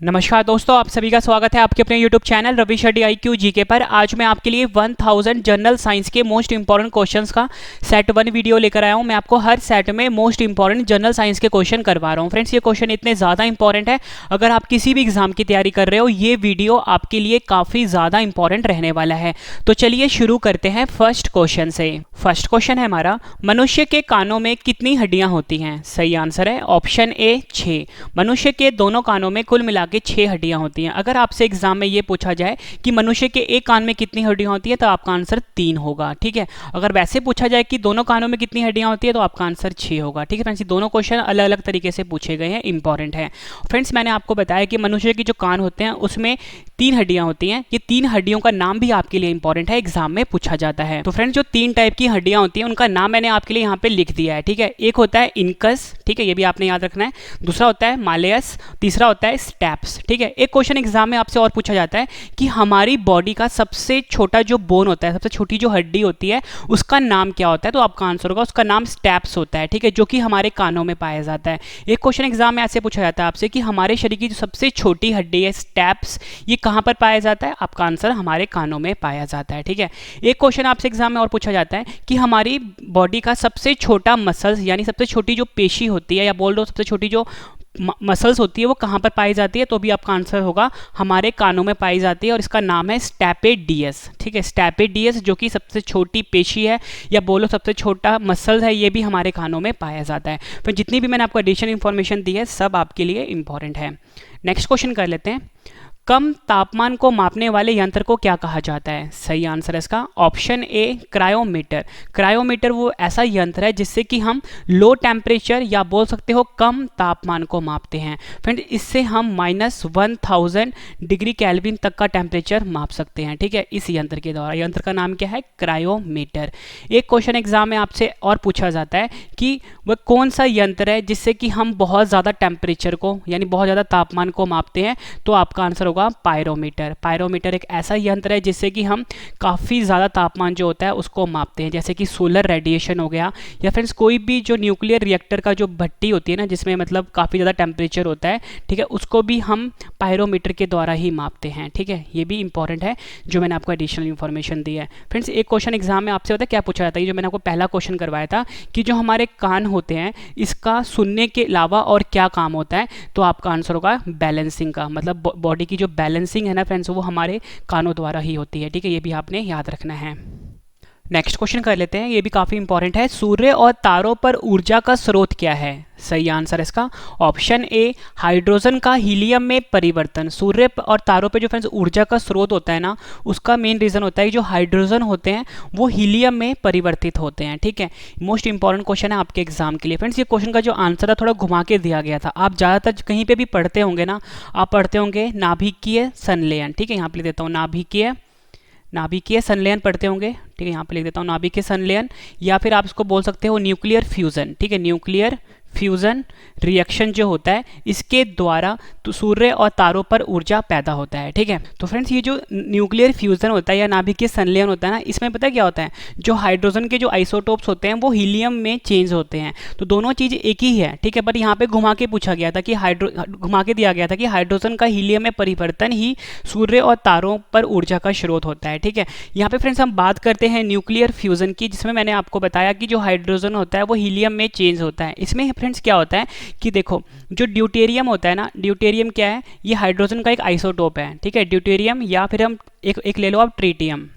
नमस्कार दोस्तों, आप सभी का स्वागत है आपके अपने YouTube channel Ravi Shetty IQ GK पर। आज मैं आपके लिए 1000 जनरल साइंस के मोस्ट इंपॉर्टेंट क्वेश्चंस का सेट 1 वीडियो लेकर आया हूं। मैं आपको हर सेट में मोस्ट इंपॉर्टेंट जनरल साइंस के क्वेश्चन करवा रहा हूं। फ्रेंड्स, ये क्वेश्चन इतने ज़्यादा इंपॉर्टेंट है, अगर आप किसी भी एग्जाम की तैयारी कर रहे हो ये वीडियो आपके लिए काफ़ी ज़्यादा इंपॉर्टेंट रहने वाला है। तो चलिए शुरू करते हैं फर्स्ट क्वेश्चन से। फर्स्ट क्वेश्चन है हमारा, मनुष्य के कानों में कितनी हड्डियाँ होती हैं? सही आंसर है ऑप्शन ए 6। मनुष्य के दोनों कानों में कुल मिला के 6 हड्डियां होती हैं। अगर आपसे एग्जाम में ये पूछा जाए कि मनुष्य के एक कान में कितनी हड्डियां होती है तो आपका आंसर 3 होगा। ठीक है, अगर वैसे पूछा जाए कि दोनों कानों में कितनी हड्डियां होती है तो आपका आंसर 6 होगा। ठीक है फ्रेंड्स, ये दोनों क्वेश्चन अलग अलग तरीके से पूछे गए हैं, इंपॉर्टेंट है। फ्रेंड्स, मैंने आपको बताया कि मनुष्य के जो कान होते हैं उसमें 3 हड्डियां होती हैं। ये 3 हड्डियों का नाम भी आपके लिए इंपॉर्टेंट है, एग्जाम में पूछा जाता है। तो फ्रेंड्स, जो 3 टाइप की हड्डियां होती हैं उनका नाम मैंने आपके लिए यहाँ पे लिख दिया है। ठीक है, एक होता है इनकस, ठीक है, ये भी आपने याद रखना है। दूसरा होता है मालेयस, तीसरा होता है स्टेप्स। ठीक है, एक क्वेश्चन एग्जाम में आपसे और पूछा जाता है कि हमारी बॉडी का सबसे छोटा जो बोन होता है, सबसे छोटी जो हड्डी होती है उसका नाम क्या होता है? तो आपका आंसर होगा उसका नाम स्टेप्स होता है। ठीक है, जो कि हमारे कानों में पाया जाता है। एक क्वेश्चन एग्जाम में ऐसे पूछा जाता है आपसे कि हमारे शरीर की जो सबसे छोटी हड्डी है स्टेप्स, ये कहां पर पाया जाता है? आपका आंसर हमारे कानों में पाया जाता है। ठीक है, एक क्वेश्चन आपसे एग्जाम में और पूछा जाता है कि हमारी बॉडी का सबसे छोटा मसल्स यानी सबसे छोटी जो पेशी होती है या बोल दो सबसे छोटी जो मसल्स होती है वो कहाँ पर पाई जाती है? तो भी आपका आंसर होगा हमारे कानों में पाई जाती है और इसका नाम है स्टैपेडियस। ठीक है, स्टैपेडियस जो कि सबसे छोटी पेशी है या बोलो सबसे छोटा मसल है, ये भी हमारे कानों में पाया जाता है। तो जितनी भी मैंने आपको एडिशनल इन्फॉर्मेशन दी है सब आपके लिए इंपॉर्टेंट है। नेक्स्ट क्वेश्चन कर लेते हैं, कम तापमान को मापने वाले यंत्र को क्या कहा जाता है? सही आंसर है इसका ऑप्शन ए क्रायोमीटर। क्रायोमीटर वो ऐसा यंत्र है जिससे कि हम लो टेम्परेचर या बोल सकते हो कम तापमान को मापते हैं। फ्रेंड, इससे हम -1000 डिग्री केल्विन तक का टेम्परेचर माप सकते हैं। ठीक है, इस यंत्र के द्वारा। यंत्र का नाम क्या है? क्रायोमीटर। एक क्वेश्चन एग्जाम में आपसे और पूछा जाता है कि वह कौन सा यंत्र है जिससे कि हम बहुत ज़्यादा टेम्परेचर को यानी बहुत ज़्यादा तापमान को मापते हैं? तो आपका आंसर पायरोमीटर। पायरोमीटर एक ऐसा यंत्र है जिससे कि हम काफ़ी ज़्यादा तापमान जो होता है उसको मापते हैं, जैसे कि सोलर रेडिएशन हो गया या फ्रेंड्स कोई भी जो न्यूक्लियर रिएक्टर का जो भट्टी होती है ना जिसमें मतलब काफ़ी ज़्यादा टेम्परेचर होता है। ठीक है, उसको भी हम पायरोमीटर के द्वारा ही मापते हैं। ठीक है, ये भी इंपॉर्टेंट है जो मैंने आपको एडिशनल इन्फॉर्मेशन दी है। फ्रेंड्स, एक क्वेश्चन एग्जाम में आपसे होता है क्या पूछा जाता है, जो मैंने आपको पहला क्वेश्चन करवाया था कि जो हमारे कान होते हैं इसका सुनने के अलावा और क्या काम होता है? तो आपका आंसर होगा बैलेंसिंग का। मतलब बॉडी की जो बैलेंसिंग है ना फ्रेंड्स वो हमारे कानों द्वारा ही होती है। ठीक है, ये भी आपने याद रखना है। नेक्स्ट क्वेश्चन कर लेते हैं, ये भी काफ़ी इंपॉर्टेंट है, सूर्य और तारों पर ऊर्जा का स्रोत क्या है? सही आंसर है इसका ऑप्शन ए हाइड्रोजन का हीलियम में परिवर्तन। सूर्य और तारों पे जो फ्रेंड्स ऊर्जा का स्रोत होता है ना उसका मेन रीजन होता है कि जो हाइड्रोजन होते हैं वो हीलियम में परिवर्तित होते हैं। ठीक है, मोस्ट इंपॉर्टेंट क्वेश्चन है आपके एग्जाम के लिए। फ्रेंड्स, ये क्वेश्चन का जो आंसर है थोड़ा घुमा के दिया गया था। आप ज़्यादातर कहीं पर भी पढ़ते होंगे ना, आप पढ़ते होंगे नाभिकीय संलयन। ठीक है, यहाँ पे लिख देता हूँ नाभिकीय संलयन पढ़ते होंगे। ठीक है, यहाँ पे लिख देता हूँ नाभिकीय संलयन, या फिर आप इसको बोल सकते हो न्यूक्लियर फ्यूजन। ठीक है, न्यूक्लियर फ्यूजन रिएक्शन जो होता है इसके द्वारा तो सूर्य और तारों पर ऊर्जा पैदा होता है। ठीक है, तो फ्रेंड्स ये जो न्यूक्लियर फ्यूजन होता है या नाभिकीय संलयन होता है ना, इसमें पता है क्या होता है, जो हाइड्रोजन के जो आइसोटोप्स होते हैं वो हीलियम में चेंज होते हैं। तो दोनों चीज़ एक ही है। ठीक है, बट यहाँ पे घुमा के पूछा गया था कि घुमा के दिया गया था कि हाइड्रोजन का हीलियम में परिवर्तन ही सूर्य और तारों पर ऊर्जा का स्रोत होता है। ठीक है, यहाँ पे फ्रेंड्स हम बात करते हैं न्यूक्लियर फ्यूजन की, जिसमें मैंने आपको बताया कि जो हाइड्रोजन होता है वो हीलियम में चेंज होता है। इसमें फ्रेंड्स क्या होता है कि देखो जो ड्यूटेरियम होता है ना, ड्यूटेरियम क्या है, ये हाइड्रोजन का एक आइसोटोप है। ठीक है, ड्यूटेरियम या फिर हम एक ले लो आप ट्रीटियम।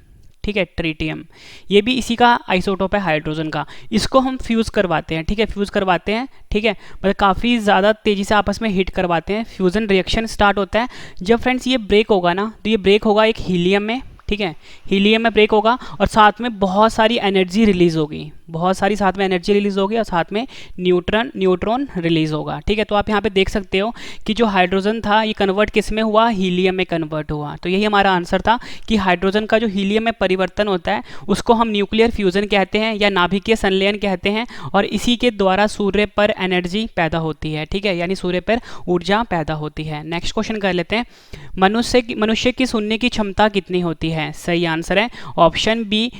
ठीक है, ट्रीटियम ये भी इसी का आइसोटोप है हाइड्रोजन का। इसको हम फ्यूज़ करवाते हैं। ठीक है, फ्यूज़ करवाते हैं। ठीक है, मतलब काफ़ी ज़्यादा तेज़ी से आपस में हिट करवाते हैं। फ्यूज़न रिएक्शन स्टार्ट होता है जब फ्रेंड्स ये ब्रेक होगा ना, तो ये ब्रेक होगा एक हीलियम में। ठीक है, हीलियम में ब्रेक होगा और साथ में बहुत सारी एनर्जी रिलीज होगी, बहुत सारी साथ में एनर्जी रिलीज होगी और साथ में न्यूट्रॉन रिलीज होगा। ठीक है, तो आप यहाँ पे देख सकते हो कि जो हाइड्रोजन था ये कन्वर्ट किस में हुआ? हीलियम में कन्वर्ट हुआ। तो यही हमारा आंसर था कि हाइड्रोजन का जो हीलियम में परिवर्तन होता है उसको हम न्यूक्लियर फ्यूजन कहते हैं या नाभिकीय संलयन कहते हैं, और इसी के द्वारा सूर्य पर एनर्जी पैदा होती है। ठीक है, यानी सूर्य पर ऊर्जा पैदा होती है। नेक्स्ट क्वेश्चन कर लेते हैं, मनुष्य की सुनने की क्षमता कितनी होती है? सही आंसर है ऑप्शन बी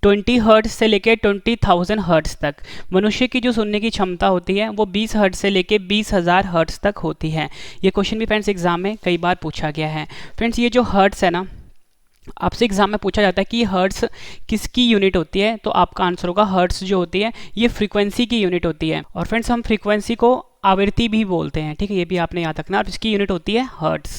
20 हर्ट्ज से लेके 20,000 हर्ट्ज तक। मनुष्य की जो सुनने की क्षमता होती है वो 20 हर्ट्ज से लेके 20,000 हर्ट्ज तक होती है। ये क्वेश्चन भी फ्रेंड्स एग्जाम में कई बार पूछा गया है। फ्रेंड्स ये जो हर्ट्ज है ना, आपसे एग्जाम में पूछा जाता है कि हर्ट्ज किसकी यूनिट होती है, तो आपका आंसर होगा हर्ट्ज जो होती है ये फ्रीक्वेंसी की यूनिट होती है। और फ्रेंड्स हम फ्रीक्वेंसी को आवृत्ति भी बोलते हैं, ठीक है, ये भी आपने याद रखना। और इसकी यूनिट होती है हर्ट्ज,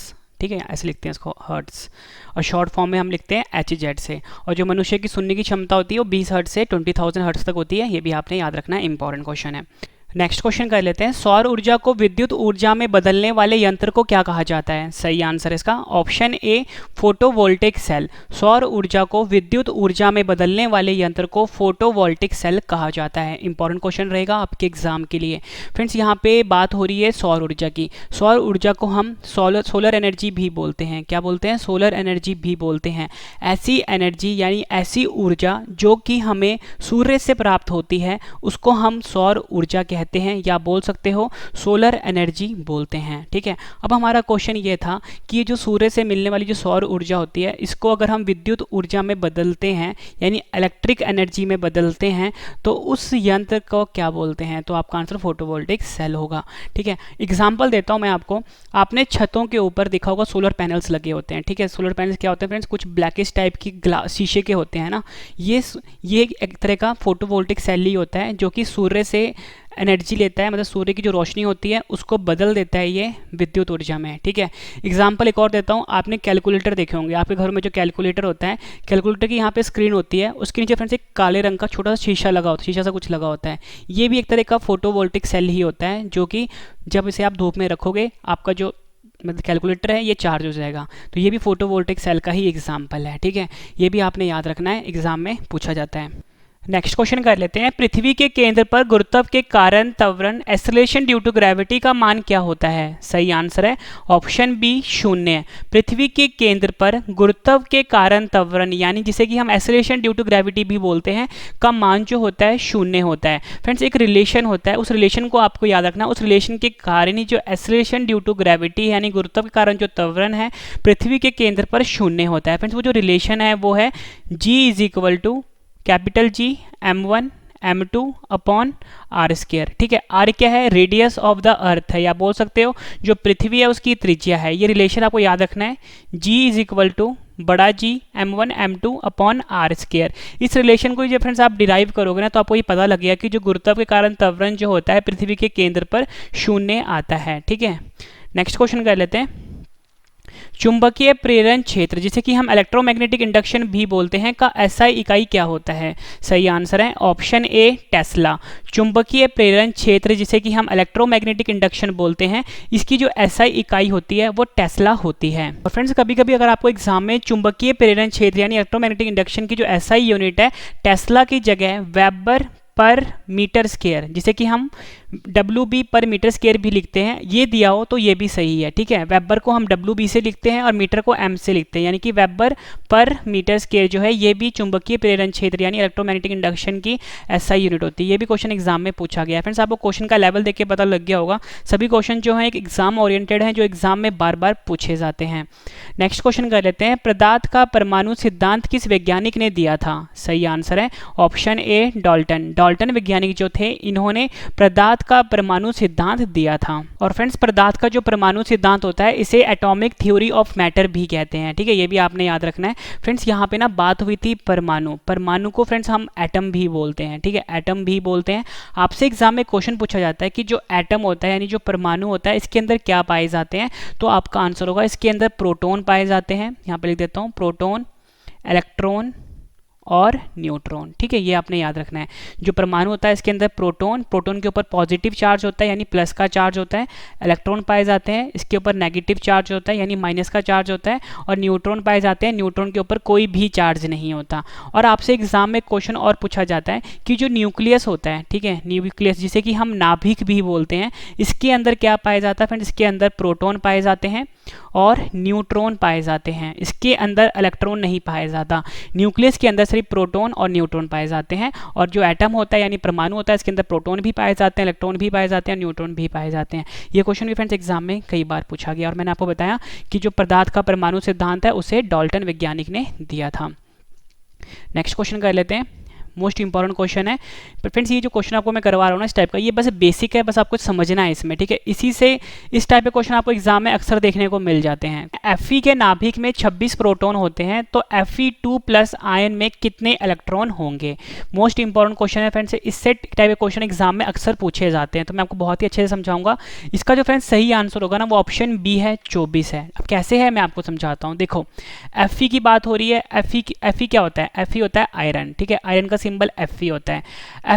ठीक है, ऐसे लिखते हैं इसको हर्ट्ज, और शॉर्ट फॉर्म में हम लिखते हैं HZ से। और जो मनुष्य की सुनने की क्षमता होती है वो 20 हर्ट्ज से 20,000 हर्ट्ज तक होती है, ये भी आपने याद रखना है, इंपॉर्टेंट क्वेश्चन है। नेक्स्ट क्वेश्चन कर लेते हैं, सौर ऊर्जा को विद्युत ऊर्जा में बदलने वाले यंत्र को क्या कहा जाता है? सही आंसर है इसका ऑप्शन ए फोटोवोल्टिक सेल। सौर ऊर्जा को विद्युत ऊर्जा में बदलने वाले यंत्र को फोटोवोल्टिक सेल कहा जाता है। इंपॉर्टेंट क्वेश्चन रहेगा आपके एग्जाम के लिए। फ्रेंड्स यहाँ पे बात हो रही है सौर ऊर्जा की। सौर ऊर्जा को हम सोलर एनर्जी भी बोलते हैं। क्या बोलते हैं? सोलर एनर्जी भी बोलते हैं। ऐसी एनर्जी यानी ऐसी ऊर्जा जो कि हमें सूर्य से प्राप्त होती है उसको हम सौर ऊर्जा कहते हैं, या बोल सकते हो सोलर एनर्जी बोलते हैं, ठीक है। अब हमारा क्वेश्चन ये था कि ये जो सूर्य से मिलने वाली जो सौर ऊर्जा होती है इसको अगर हम विद्युत ऊर्जा में बदलते हैं यानी इलेक्ट्रिक एनर्जी में बदलते हैं तो उस यंत्र को क्या बोलते हैं? तो आपका आंसर फोटोवोल्टिक सेल होगा, ठीक है। एग्जाम्पल देता हूं मैं आपको। आपने छतों के ऊपर देखा होगा सोलर पैनल्स लगे होते हैं, ठीक है। सोलर पैनल्स क्या होते हैं फ्रेंड्स? कुछ ब्लैकिश टाइप की ग्लास शीशे के होते हैं ना, ये एक तरह का फोटोवोल्टिक सेल ही होता है जो कि सूर्य से एनर्जी लेता है, मतलब सूर्य की जो रोशनी होती है उसको बदल देता है ये विद्युत ऊर्जा में, ठीक है। एग्जाम्पल एक और देता हूँ। आपने कैलकुलेटर देखे होंगे, आपके घर में जो कैलकुलेटर होता है, कैलकुलेटर की यहाँ पे स्क्रीन होती है, उसके नीचे फ्रेंड्स एक काले रंग का छोटा सा शीशा लगा होता है, शीशा सा कुछ लगा होता है। ये भी एक तरह का फोटोवोल्टिक सेल ही होता है जो कि जब इसे आप धूप में रखोगे आपका जो मतलब कैलकुलेटर है ये चार्ज हो जाएगा। तो ये भी फोटोवोल्टिक सेल का ही एग्जाम्पल है, ठीक है। ये भी आपने याद रखना है, एग्जाम में पूछा जाता है। नेक्स्ट क्वेश्चन कर लेते हैं, पृथ्वी के केंद्र पर गुरुत्व के कारण त्वरण एक्सेलरेशन ड्यू टू ग्रेविटी का मान क्या होता है? सही आंसर है ऑप्शन बी 0। पृथ्वी के केंद्र पर गुरुत्व के कारण त्वरण यानी जिसे कि हम एक्सेलरेशन ड्यू टू ग्रेविटी भी बोलते हैं का मान जो होता है 0 होता है। फ्रेंड्स एक रिलेशन होता है, उस रिलेशन को आपको याद रखना। उस रिलेशन के कारण ही जो एक्सेलरेशन ड्यू टू ग्रेविटी यानी गुरुत्व के कारण जो त्वरण है पृथ्वी के केंद्र पर 0 होता है। फ्रेंड्स वो जो रिलेशन है वो है G = capital G m1 m2 upon r square, ठीक है। r क्या है? रेडियस ऑफ द अर्थ है, या बोल सकते हो जो पृथ्वी है उसकी त्रिज्या है। ये रिलेशन आपको याद रखना है, G = बड़ा G m1 m2 upon r square. इस रिलेशन को जब फ्रेंड्स आप डिराइव करोगे ना तो आपको ये पता लग गया कि जो गुरुत्व के कारण त्वरण जो होता है पृथ्वी के केंद्र पर 0 आता है, ठीक है। नेक्स्ट क्वेश्चन कर लेते हैं, चुंबकीय प्रेरण क्षेत्र जिसे कि हम इलेक्ट्रोमैग्नेटिक इंडक्शन भी बोलते हैं का SI इकाई क्या होता है? सही आंसर है ऑप्शन ए टेस्ला। चुंबकीय प्रेरण क्षेत्र जिसे कि हम इलेक्ट्रोमैग्नेटिक इंडक्शन बोलते हैं इसकी जो SI इकाई होती है वो टेस्ला होती है। और फ्रेंड्स कभी कभी अगर आपको एग्जाम में चुंबकीय प्रेरण क्षेत्र यानी इलेक्ट्रोमैग्नेटिक इंडक्शन की जो SI यूनिट है टेस्ला की जगह वेबर पर मीटर स्क्वायर जिसे कि हम WB पर मीटर स्क्वायर भी लिखते हैं, ये दिया हो तो ये भी सही है, ठीक है। वेबर को हम WB से लिखते हैं और मीटर को M से लिखते हैं, यानी कि वेबर पर मीटर स्क्वायर जो है ये भी चुंबकीय प्रेरण क्षेत्र यानी इलेक्ट्रोमैग्नेटिक इंडक्शन की SI यूनिट होती है। ये भी क्वेश्चन एग्जाम में पूछा गया है। फ्रेंड्स आपको क्वेश्चन का लेवल देख के पता लग गया होगा, सभी क्वेश्चन जो है एक एग्जाम ओरिएंटेड हैं जो एग्जाम में बार बार पूछे जाते हैं। नेक्स्ट क्वेश्चन कर लेते हैं, पदार्थ का परमाणु सिद्धांत किस वैज्ञानिक ने दिया था? सही आंसर है ऑप्शन ए डाल्टन। डाल्टन वैज्ञानिक जो थे इन्होंने पदार्थ का परमाणु सिद्धांत दिया था। और फ्रेंड्स पदार्थ का जो परमाणु सिद्धांत होता है इसे एटॉमिक थ्योरी ऑफ मैटर भी कहते हैं, ठीक है। ये भी आपने याद रखना है। फ्रेंड्स यहाँ पे ना बात हुई थी परमाणु, परमाणु को फ्रेंड्स हम एटम भी बोलते हैं, ठीक है, एटम भी बोलते हैं। आपसे एग्जाम में क्वेश्चन पूछा जाता है कि जो एटम होता है यानी जो परमाणु होता है इसके अंदर क्या पाए जाते हैं, तो आपका आंसर होगा इसके अंदर प्रोटॉन पाए जाते हैं। यहाँ पे लिख देता हूँ प्रोटॉन, इलेक्ट्रॉन और न्यूट्रॉन, ठीक है, ये आपने याद रखना है। जो परमाणु होता है इसके अंदर प्रोटॉन, प्रोटॉन के ऊपर पॉजिटिव चार्ज होता है यानी प्लस का चार्ज होता है, इलेक्ट्रॉन पाए जाते हैं इसके ऊपर नेगेटिव चार्ज होता है यानी माइनस का चार्ज होता है, और न्यूट्रॉन पाए जाते हैं, न्यूट्रॉन के ऊपर कोई भी चार्ज नहीं होता। और आपसे एग्जाम में क्वेश्चन और पूछा जाता है कि जो न्यूक्लियस होता है, ठीक है, न्यूक्लियस जिसे कि हम नाभिक भी बोलते हैं, इसके अंदर क्या पाया जाता है? फ्रेंड्स इसके अंदर प्रोटॉन पाए जाते हैं और न्यूट्रॉन पाए जाते हैं, इसके अंदर इलेक्ट्रॉन नहीं पाया जाता। न्यूक्लियस के अंदर सिर्फ प्रोटॉन और न्यूट्रॉन पाए जाते हैं, और जो एटम होता है यानी परमाणु होता है इसके अंदर प्रोटॉन भी पाए जाते हैं, इलेक्ट्रॉन भी पाए जाते हैं, न्यूट्रॉन भी पाए जाते हैं। ये क्वेश्चन भी फ्रेंड्स एग्जाम में कई बार पूछा गया, और मैंने आपको बताया कि जो पदार्थ का परमाणु सिद्धांत है उसे डाल्टन वैज्ञानिक ने दिया था। नेक्स्ट क्वेश्चन कर लेते हैं, मोस्ट इंपॉर्टेंट क्वेश्चन है। पर फ्रेंड्स ये जो क्वेश्चन आपको मैं करवा रहा हूँ ना इस टाइप का, ये बस बेसिक है, बस आपको समझना है इसमें, ठीक है। इसी से इस टाइप के क्वेश्चन आपको एग्जाम में अक्सर देखने को मिल जाते हैं। Fe के नाभिक में 26 प्रोटॉन होते हैं, तो Fe2+ आयन में कितने इलेक्ट्रॉन होंगे? मोस्ट इंपॉर्टेंट क्वेश्चन है फ्रेंड्स, इससे टाइप के क्वेश्चन एग्जाम में अक्सर पूछे जाते हैं, तो मैं आपको बहुत ही अच्छे से समझाऊंगा। इसका जो फ्रेंड्स सही आंसर होगा ना वो ऑप्शन बी है, 24 है। अब कैसे है मैं आपको समझाता हूँ। देखो Fe की बात हो रही है, Fe क्या होता है? Fe होता है आयरन, ठीक है, आयरन का सिंबल Fe होता है।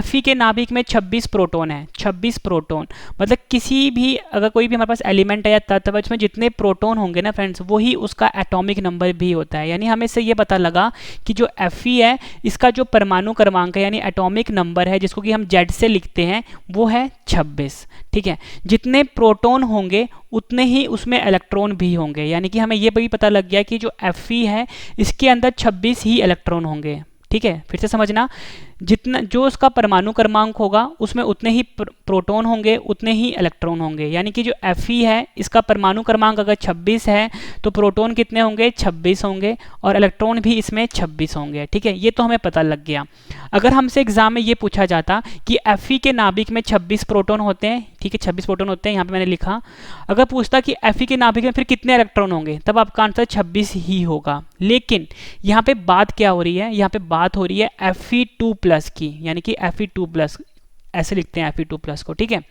Fe के नाभिक में 26 प्रोटॉन है, 26 प्रोटॉन मतलब किसी भी अगर कोई भी हमारे पास एलिमेंट है या तत्व है उसमें जितने प्रोटॉन होंगे ना फ्रेंड्स, वही उसका एटॉमिक नंबर भी होता है। यानी हमें इससे ये पता लगा कि जो Fe है इसका जो परमाणु क्रमांक है यानी एटॉमिक नंबर है, जिसको कि हम Z से लिखते हैं, वो है 26, ठीक है। जितने प्रोटॉन होंगे उतने ही उसमें इलेक्ट्रॉन भी होंगे, यानी कि हमें ये भी पता लग गया कि जो Fe है इसके अंदर 26 ही इलेक्ट्रॉन होंगे, ठीक है। फिर से समझना, जितना जो उसका परमाणु क्रमांक होगा उसमें उतने ही प्रोटॉन होंगे, उतने ही इलेक्ट्रॉन होंगे। यानी कि जो Fe है इसका परमाणु क्रमांक अगर 26 है तो प्रोटॉन कितने होंगे? 26 होंगे, और इलेक्ट्रॉन भी इसमें 26 होंगे, ठीक है। ये तो हमें पता लग गया। अगर हमसे एग्जाम में ये पूछा जाता कि Fe के नाभिक में 26 प्रोटॉन होते हैं, ठीक है, 26 प्रोटॉन होते हैं, यहाँ पे मैंने लिखा। अगर पूछता कि Fe के नाभिक में फिर कितने इलेक्ट्रॉन होंगे, तब आपका आंसर 26 ही होगा। लेकिन यहाँ पे बात क्या हो रही है? यहाँ पे बात हो रही है Fe2+ की, यानी कि Fe2+, ऐसे लिखते हैं Fe2+ को, ठीक है।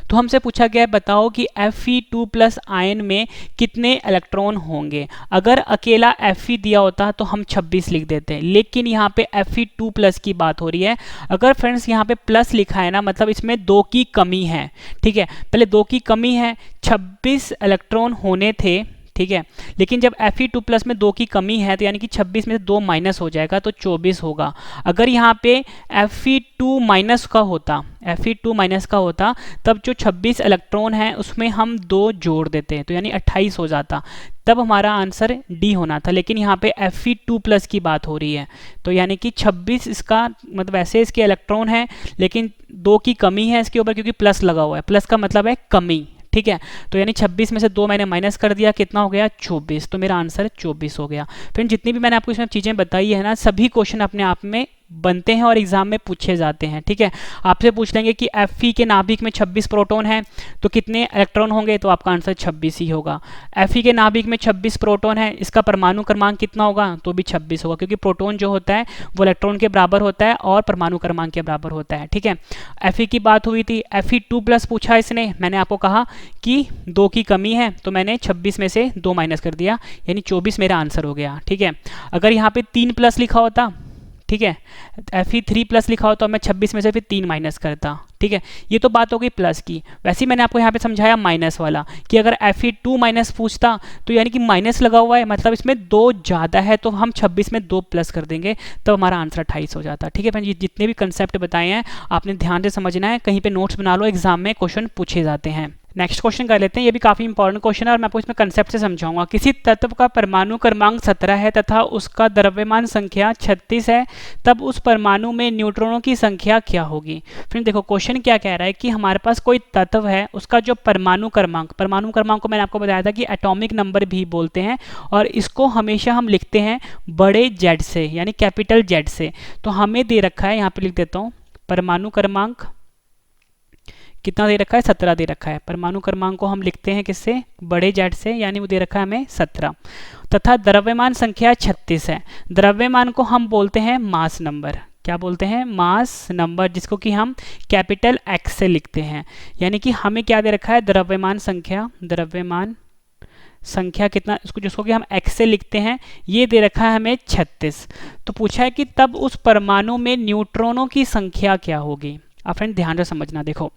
तो हमसे पूछा गया है बताओ कि Fe2+ आयन में कितने इलेक्ट्रॉन होंगे। अगर अकेला Fe दिया होता तो हम 26 लिख देते, लेकिन यहाँ पे Fe2+ की बात हो रही है। अगर फ्रेंड्स यहाँ पे प्लस लिखा है ना, मतलब इसमें 2 की कमी है, ठीक है। पहले 2 की कमी है, 26 इलेक्ट्रॉन होने थे, ठीक है, लेकिन जब Fe2+ में 2 की कमी है तो यानी कि 26 में से 2 माइनस हो जाएगा तो 24 होगा। अगर यहाँ पे Fe2- का होता, Fe2- का होता, तब जो 26 इलेक्ट्रॉन है उसमें हम 2 जोड़ देते तो यानी 28 हो जाता, तब हमारा आंसर डी होना था। लेकिन यहाँ पे Fe2+ की बात हो रही है, तो यानी कि 26 इसका मतलब वैसे इसके इलेक्ट्रॉन है, लेकिन 2 की कमी है इसके ऊपर क्योंकि प्लस लगा हुआ है, प्लस का मतलब है कमी, ठीक है। तो यानी 26 में से 2 मैंने माइनस कर दिया, कितना हो गया? 24, तो मेरा आंसर 24 हो गया। फिर जितनी भी मैंने आपको इसमें चीज़ें बताई है ना, सभी क्वेश्चन अपने आप में बनते हैं और एग्जाम में पूछे जाते हैं, ठीक है। आपसे पूछ लेंगे कि Fe के नाभिक में 26 प्रोटॉन है तो कितने इलेक्ट्रॉन होंगे, तो आपका आंसर 26 ही होगा। Fe के नाभिक में 26 प्रोटॉन है, इसका परमाणु क्रमांक कितना होगा, तो भी 26 होगा, क्योंकि प्रोटॉन जो होता है वो इलेक्ट्रॉन के बराबर होता है और परमाणु क्रमांक के बराबर होता है, ठीक है। Fe की बात हुई थी, Fe2+ पूछा इसने, मैंने आपको कहा कि 2 की कमी है तो मैंने 26 में से 2 माइनस कर दिया, यानी 24 मेरा आंसर हो गया, ठीक है। अगर यहाँ पे 3+ लिखा होता, ठीक है, Fe3+ लिखा हो तो मैं 26 में से फिर 3 माइनस करता, ठीक है। ये तो बात हो गई प्लस की। वैसे ही मैंने आपको यहाँ पे समझाया माइनस वाला कि अगर Fe2- पूछता तो यानी कि माइनस लगा हुआ है, मतलब इसमें 2 ज़्यादा है, तो हम 26 में 2 प्लस कर देंगे तो हमारा आंसर 28 हो जाता, ठीक है फ्रेंड। जितने भी कंसेप्ट बताए हैं आपने ध्यान से समझना है, कहीं पर नोट्स बना लो, एग्जाम में क्वेश्चन पूछे जाते हैं। नेक्स्ट क्वेश्चन कर लेते हैं, ये भी काफ़ी इंपॉर्टेंट क्वेश्चन है और मैं आपको इसमें कंसेप्ट से समझाऊंगा। किसी तत्व का परमाणु क्रमांक 17 है तथा उसका द्रव्यमान संख्या 36 है, तब उस परमाणु में न्यूट्रॉनों की संख्या क्या होगी। फिर देखो क्वेश्चन क्या कह रहा है कि हमारे पास कोई तत्व है, उसका जो परमाणु क्रमांक को मैंने आपको बताया था कि एटॉमिक नंबर भी बोलते हैं, और इसको हमेशा हम लिखते हैं बड़े Z से, यानी कैपिटल Z से। तो हमें दे रखा है, यहाँ पे लिख देता हूँ, परमाणु क्रमांक कितना दे रखा है, 17 दे रखा है। परमाणु क्रमांक को हम लिखते हैं किससे, बड़े Z से, यानी वो दे रखा है हमें 17, तथा द्रव्यमान संख्या 36 है। द्रव्यमान को हम बोलते हैं मास नंबर, क्या बोलते हैं, मास नंबर, जिसको कि हम कैपिटल X से लिखते हैं। यानी कि हमें क्या दे रखा है, द्रव्यमान संख्या कितना, इसको जिसको कि हम X से लिखते हैं, ये दे रखा है हमें 36। तो पूछा है कि तब उस परमाणु में न्यूट्रॉनों की संख्या क्या होगी। आप फ्रेंड ध्यान से समझना, देखो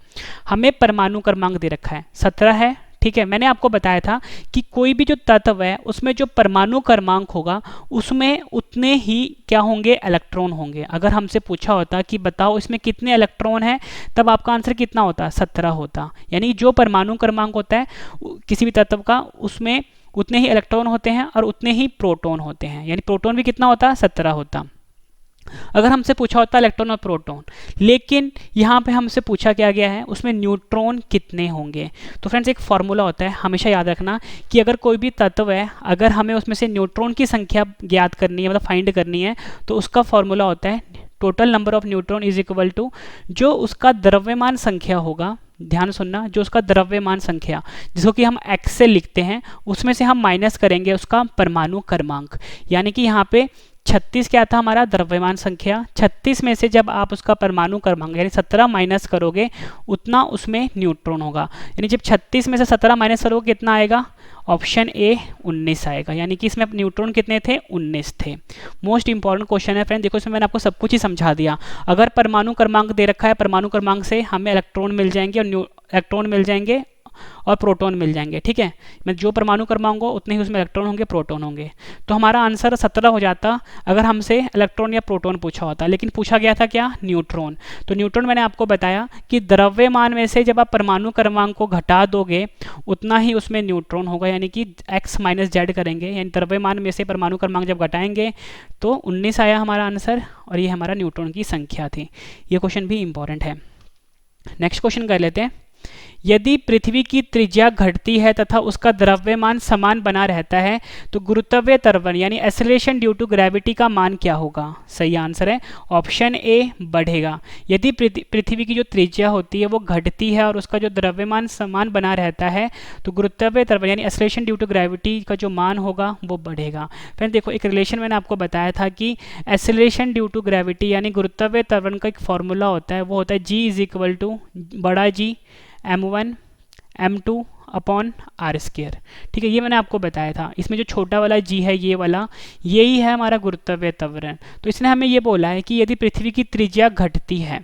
हमें परमाणु क्रमांक दे रखा है 17 है, ठीक है। मैंने आपको बताया था कि कोई भी जो तत्व है उसमें जो परमाणु क्रमांक होगा उसमें उतने ही क्या होंगे, इलेक्ट्रॉन होंगे। अगर हमसे पूछा होता कि बताओ इसमें कितने इलेक्ट्रॉन हैं, तब आपका आंसर कितना होता, 17 होता। यानी जो परमाणु क्रमांक होता है किसी भी तत्व का, उसमें उतने ही इलेक्ट्रॉन होते हैं और उतने ही प्रोटॉन होते हैं, यानी प्रोटॉन भी कितना होता, 17 होता। अगर हमसे पूछा होता इलेक्ट्रॉन और प्रोटॉन, लेकिन यहाँ पे हमसे पूछा क्या गया है, उसमें न्यूट्रॉन कितने होंगे। तो फ्रेंड्स एक फॉर्मूला होता है, हमेशा याद रखना कि अगर कोई भी तत्व है, अगर हमें उसमें से न्यूट्रॉन की संख्या ज्ञात करनी है, मतलब फाइंड करनी है, तो उसका फॉर्मूला होता है total number of neutron is equal to जो उसका द्रव्यमान संख्या होगा, ध्यान सुनना, जो उसका द्रव्यमान संख्या जिसको कि हम एक्स से लिखते हैं, उसमें से हम माइनस करेंगे उसका परमाणु क्रमांक। यानी कि यहाँ पे 36 क्या था हमारा द्रव्यमान संख्या, 36 में से जब आप उसका परमाणु क्रमांक यानी 17 माइनस करोगे उतना उसमें न्यूट्रॉन होगा। यानी जब 36 में से 17 माइनस करोगे कितना आएगा, ऑप्शन ए 19 आएगा। यानी कि इसमें न्यूट्रॉन कितने थे, 19 थे। मोस्ट इंपॉर्टेंट क्वेश्चन है फ्रेंड, देखो इसमें मैंने आपको सब कुछ ही समझा दिया। अगर परमाणु क्रमांक दे रखा है, परमाणु क्रमांक से हमें इलेक्ट्रॉन मिल जाएंगे और इलेक्ट्रॉन मिल जाएंगे और प्रोटॉन मिल जाएंगे, ठीक है। मैं जो परमाणु क्रमांक हो उतने ही उसमें इलेक्ट्रॉन होंगे, प्रोटॉन होंगे। तो हमारा आंसर 17 हो जाता अगर हमसे इलेक्ट्रॉन या प्रोटॉन पूछा होता, लेकिन पूछा गया था क्या, न्यूट्रॉन। तो न्यूट्रॉन मैंने आपको बताया कि द्रव्यमान में से जब आप परमाणु क्रमांक को घटा दोगे उतना ही उसमें न्यूट्रॉन होगा, यानी कि x माइनस जेड करेंगे, यानी द्रव्यमान में से परमाणु क्रमांक जब घटाएंगे तो 19 आया हमारा आंसर, और ये हमारा न्यूट्रॉन की संख्या थी। ये क्वेश्चन भी इंपॉर्टेंट है। नेक्स्ट क्वेश्चन कर लेते हैं। यदि पृथ्वी की त्रिज्या घटती है तथा उसका द्रव्यमान समान बना रहता है तो गुरुत्वीय त्वरण यानी एक्सेलरेशन ड्यू टू ग्रेविटी का मान क्या होगा। सही आंसर है ऑप्शन ए बढ़ेगा। यदि पृथ्वी की जो त्रिज्या होती है वो घटती है और उसका जो द्रव्यमान समान बना रहता है तो गुरुत्वीय त्वरण यानी एक्सेलरेशन ड्यू टू ग्रेविटी का जो मान होगा वो बढ़ेगा। फ्रेंड्स देखो एक रिलेशन मैंने आपको बताया था कि एक्सेलरेशन ड्यू टू ग्रेविटी यानी गुरुत्वीय त्वरण का एक फॉर्मूला होता है, वो होता है जी इज इक्वल टू बड़ा जी m1 m2 upon are square, ठीक है। ये मैंने आपको बताया था। इसमें जो छोटा वाला g है ये वाला, यही है हमारा गुरुत्वीय त्वरण। तो इसने हमें ये बोला है कि यदि पृथ्वी की त्रिज्या घटती है,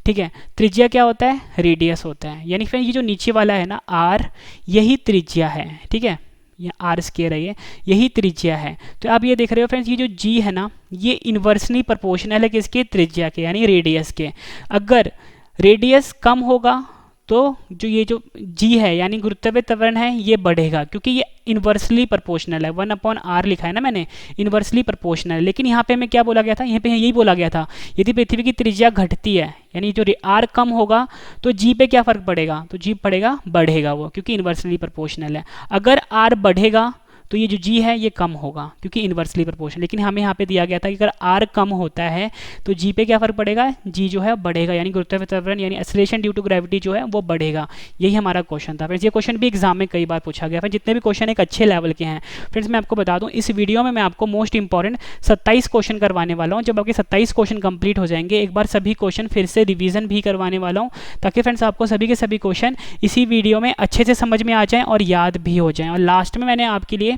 ठीक है, त्रिज्या क्या होता है, रेडियस होता है, यानी फिर ये जो नीचे वाला है ना r, यही त्रिज्या है, ठीक है, ये आर स्क्वायर है, यही त्रिज्या है। तो आप ये देख रहे हो फ्रेंड्स, ये जो g है ना ये इन्वर्सली प्रोपोर्शनल है किसके, त्रिज्या के यानी रेडियस के। अगर रेडियस कम होगा तो जो ये जो g है यानी गुरुत्वीय त्वरण है ये बढ़ेगा, क्योंकि ये इन्वर्सली प्रोपोर्शनल है। 1/r लिखा है ना मैंने, इन्वर्सली प्रोपोर्शनल। लेकिन यहाँ पे हमें क्या बोला गया था, यहाँ पे यही बोला गया था यदि पृथ्वी की त्रिज्या घटती है यानी जो r कम होगा तो g पे क्या फर्क पड़ेगा, तो g पड़ेगा, बढ़ेगा वो, क्योंकि इन्वर्सली प्रोपोर्शनल है। अगर r बढ़ेगा तो ये जो g है ये कम होगा क्योंकि इन्वर्सली प्रोपोर्शनल। लेकिन हमें यहाँ पे दिया गया था कि अगर r कम होता है तो g पे क्या फर्क पड़ेगा, g जो है बढ़ेगा, यानी गुरुत्वीय त्वरण यानी एक्सेलरेशन ड्यू टू ग्रेविटी जो है वो बढ़ेगा। यही हमारा क्वेश्चन था फ्रेंड्स। ये क्वेश्चन भी एग्जाम में कई बार पूछा गया। जितने भी क्वेश्चन एक अच्छे लेवल के हैं फ्रेंड्स, मैं आपको बता दूँ इस वीडियो में मैं आपको मोस्ट इंपॉर्टेंट 27 क्वेश्चन करवाने वाला हूँ। जब आपके 27 क्वेश्चन कंप्लीट हो जाएंगे एक बार सभी क्वेश्चन फिर से रिवीजन भी करवाने वाला हूँ, ताकि फ्रेंड्स आपको सभी के सभी क्वेश्चन इसी वीडियो में अच्छे से समझ में आ जाएं और याद भी हो जाएं। और लास्ट में मैंने आपके लिए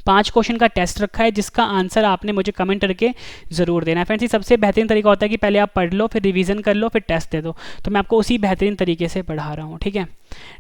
5 क्वेश्चन का टेस्ट रखा है जिसका आंसर आपने मुझे कमेंट करके ज़रूर देना है। फ्रेंड्स ये सबसे बेहतरीन तरीका होता है कि पहले आप पढ़ लो, फिर रिवीजन कर लो, फिर टेस्ट दे दो। तो मैं आपको उसी बेहतरीन तरीके से पढ़ा रहा हूँ, ठीक है।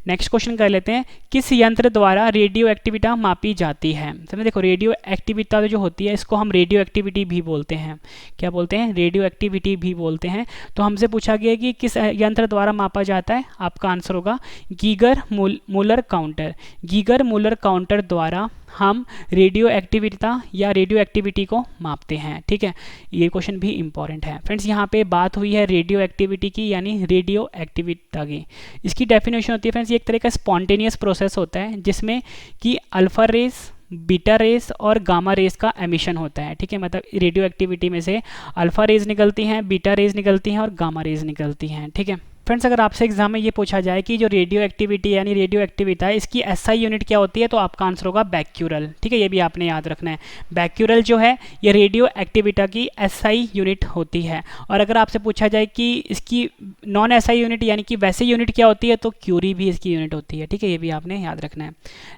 नेक्स्ट क्वेश्चन कर लेते हैं, किस यंत्र द्वारा रेडियो एक्टिविटी मापी जाती है। समझे, देखो रेडियो एक्टिविटी जो होती है इसको हम रेडियो एक्टिविटी भी बोलते हैं। क्या बोलते हैं, रेडियो एक्टिविटी भी बोलते हैं। तो हमसे पूछा गया कि किस यंत्र द्वारा मापा जाता है, आपका आंसर होगा Geiger Muller counter. Geiger Muller counter द्वारा हम रेडियो एक्टिविटी या रेडियो एक्टिविटी को मापते हैं, ठीक है। ये क्वेश्चन भी इंपॉर्टेंट है फ्रेंड्स। यहाँ पे बात हुई है रेडियो एक्टिविटी की यानी रेडियो एक्टिविटी की। इसकी डेफिनेशन होती है फ्रेंड्स, ये एक तरह का स्पॉन्टेनियस प्रोसेस होता है जिसमें कि अल्फा रेस, बीटा रेस और गामा रेस का एमिशन होता है, ठीक है। मतलब रेडियो एक्टिविटी में से अल्फा रेज निकलती हैं, बीटा रेज निकलती हैं और गामा रेज निकलती हैं, ठीक है। फ्रेंड्स अगर आपसे एग्जाम में ये पूछा जाए कि जो रेडियो एक्टिविटी यानी रेडियो एक्टिविटी है इसकी एसआई यूनिट क्या होती है, तो आपका आंसर होगा बैक्यूरल, ठीक है। ये भी आपने याद रखना है। बैक्यूरल जो है ये रेडियो एक्टिविटी की एसआई यूनिट होती है। और अगर आपसे पूछा जाए कि इसकी नॉन एसआई यूनिट यानी कि वैसे यूनिट क्या होती है, तो क्यूरी भी इसकी यूनिट होती है, ठीक है। ये भी आपने याद रखना है।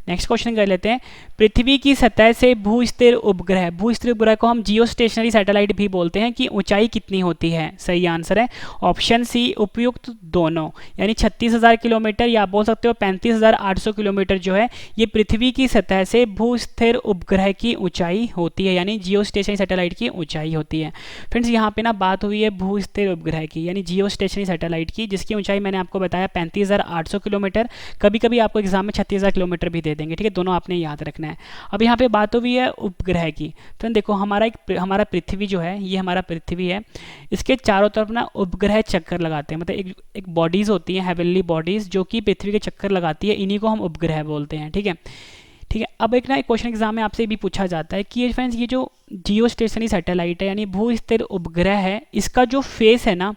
नेक्स्ट क्वेश्चन कर लेते हैं, पृथ्वी की सतह से भूस्थिर उपग्रह को हम जियो स्टेशनरी सैटेलाइट भी बोलते हैं, कि ऊंचाई कितनी होती है। सही आंसर है ऑप्शन सी, उपयुक्त दोनों, यानी 36,000 किलोमीटर या आप बोल सकते हो 35,800 किलोमीटर जो है ये पृथ्वी की सतह से भूस्थिर उपग्रह की ऊंचाई होती है, यानी जियो स्टेशनरी सैटेलाइट की ऊंचाई होती है। फ्रेंड्स यहाँ पे ना बात हुई है भूस्थिर उपग्रह की, यानी जियो स्टेशनरी सैटेलाइट की, जिसकी ऊंचाई मैंने आपको बताया 35,800 किलोमीटर, कभी कभी आपको एग्जाम में 36,000 किलोमीटर भी दे देंगे, ठीक है, दोनों आपने याद रखना है। अब यहाँ पे बात हुई है उपग्रह की, तो देखो हमारा पृथ्वी जो है, ये हमारा पृथ्वी है, इसके चारों तरफ ना उपग्रह चक्कर लगाते हैं, मतलब एक बॉडीज होती है, हेवनली बॉडीज, जो कि पृथ्वी के चक्कर लगाती है, इन्हीं को हम उपग्रह बोलते हैं, ठीक है। ठीक है, अब एक क्वेश्चन एग्जाम में आपसे भी पूछा जाता है कि फ्रेंड्स ये जो जियो स्टेशनरी सैटेलाइट है यानी भू स्थिर उपग्रह है, इसका जो फेस है ना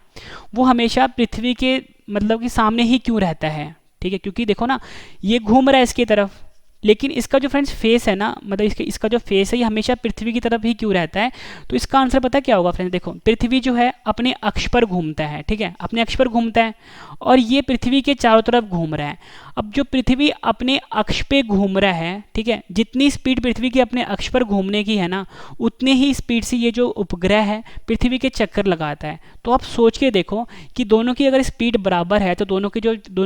वो हमेशा पृथ्वी के मतलब कि सामने ही क्यों रहता है, ठीक है, क्योंकि देखो ना ये घूम रहा है इसकी तरफ, लेकिन इसका जो फ्रेंड्स फेस है ना, मतलब इसका जो फेस है ये हमेशा पृथ्वी की तरफ ही क्यों रहता है, तो इसका आंसर पता क्या होगा फ्रेंड्स। देखो पृथ्वी जो है अपने अक्ष पर घूमता है, ठीक है, अपने अक्ष पर घूमता है और ये पृथ्वी के चारों तरफ घूम रहा है। अब जो पृथ्वी अपने अक्ष पे घूम रहा है, ठीक है, जितनी स्पीड पृथ्वी की अपने अक्ष पर घूमने की है ना, उतने ही स्पीड से ये जो उपग्रह है पृथ्वी के चक्कर लगाता है। तो आप सोच के देखो कि दोनों की अगर स्पीड बराबर है तो दोनों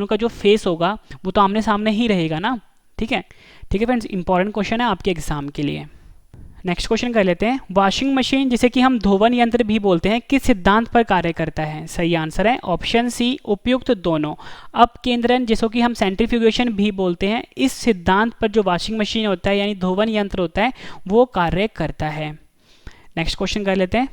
का जो फेस होगा वो तो आमने सामने ही रहेगा ना, ठीक है। ठीक है फ्रेंड्स, इंपॉर्टेंट क्वेश्चन है आपके एग्जाम के लिए। नेक्स्ट क्वेश्चन कर लेते हैं, वॉशिंग मशीन जिसे कि हम धोवन यंत्र भी बोलते हैं किस सिद्धांत पर कार्य करता है। सही आंसर है ऑप्शन सी, उपयुक्त दोनों। अपकेंद्रण जिसको कि हम सेंट्रीफ्यूगेशन भी बोलते हैं, इस सिद्धांत पर जो वॉशिंग मशीन होता है यानी धोवन यंत्र होता है वो कार्य करता है। नेक्स्ट क्वेश्चन कर लेते हैं,